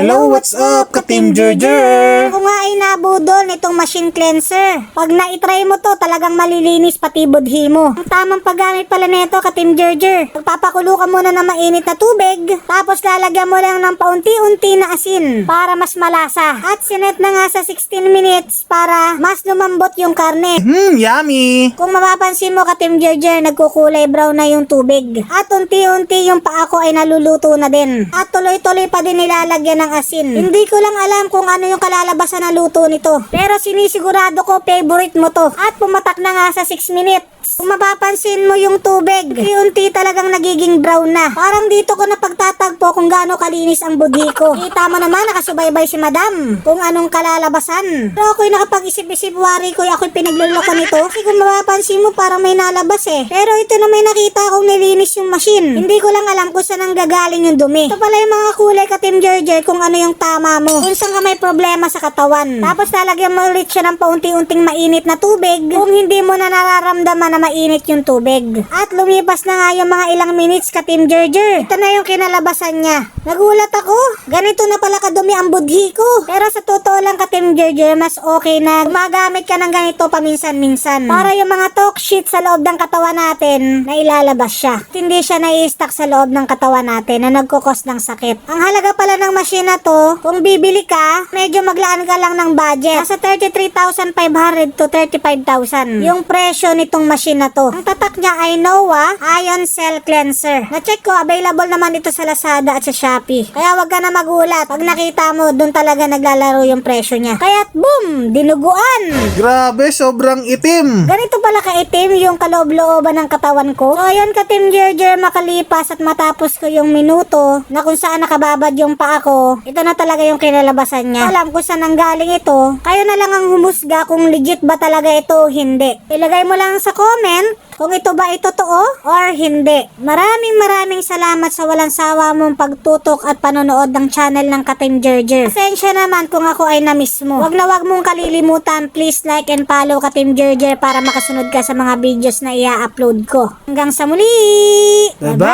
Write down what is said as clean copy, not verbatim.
Hello, what's up, ka-Team Jerjer? Ako nga ay nabudol nitong machine cleanser. Pag na-try mo to, talagang malilinis pati budhi mo. Ang tamang paggamit pala nito, ka-Team Jerjer. Pagpapakulo ka muna ng mainit na tubig, tapos lalagyan mo lang ng paunti-unti na asin para mas malasa. At sinet na nga sa 16 minutes para mas lumambot yung karne. Yummy! Kung mapapansin mo, ka-Team Jerjer, nagkukulay brown na yung tubig. At unti-unti yung paa ko ay naluluto na din. At tuloy-tuloy pa din nilalagyan ng asin. Hindi ko lang alam kung ano yung kalalabasan na luto nito. Pero sinisigurado ko favorite mo to. At pumatak na nga sa 6 minutes. Kung mapapansin mo yung tubig, unti talagang nagiging brown na. Parang dito ko napagtatagpo kung gaano kalinis ang budhi ko. Kita mo naman, nakasubaybay si madam kung anong kalalabasan. Pero ako'y nakapag-isip-isip, wari ko, ako'y pinagluloko nito. Kasi kung mapapansin mo, parang may nalabas eh. Pero ito na may nakita akong nilinis yung machine. Hindi ko lang alam kung saan ang gagaling yung dumi. Ito pala yung mga kulay, ka-Team Jerjer, kung ano yung tama mo. Kung saan ka may problema sa katawan. Tapos lalagyan mo ulit siya ng paunti-unting mainit na tubig kung hindi mo na nararamdaman na mainit yung tubig. At lumipas na nga yung mga ilang minutes, ka-Team Jerjer. Ito na yung kinalabasan niya. Nagulat ako. Ganito na pala kadumi ang budhi ko. Pero sa totoo lang, ka-Team Jerjer, mas okay na gumagamit ka ng ganito paminsan-minsan. Para yung mga talk shit sa loob ng katawan natin, na ilalabas siya. At hindi siya nai-stuck sa loob ng katawan natin na nagkukos ng sakit. Ang halaga pala ng machine na to, kung bibili ka, medyo maglaan ka lang ng budget. Nasa 33,500 to 35,000 yung presyo nitong machine na to. Ang tatak niya ay Noah Ion Cell Cleanser. Na-check ko, available naman ito sa Lazada at sa Shopee. Kaya wag ka na magulat. Pag nakita mo, dun talaga naglalaro yung presyo niya. Kaya't boom! Dinuguan! Grabe, sobrang itim! Ganito pala kaitim yung kaloob-looban ng katawan ko. So ayun, ka-Team Jerjer, makalipas at matapos ko yung minuto na kung saan nakababad yung paa ko, ito na talaga yung kinalabasan niya. Alam ko saan nanggaling ito. Kayo na lang ang humusga kung legit ba talaga ito o hindi. Ilagay mo lang sa comment kung ito ba ay totoo or hindi. Maraming salamat sa walang sawa mong pagtutok at panonood ng channel ng ka-Team Jerjer. Pasensya naman kung ako ay na-miss mo. Wag na wag mong kalilimutan, please like and follow ka-Team Jerjer para makasunod ka sa mga videos na i-upload ko. Hanggang sa muli! Bye-bye!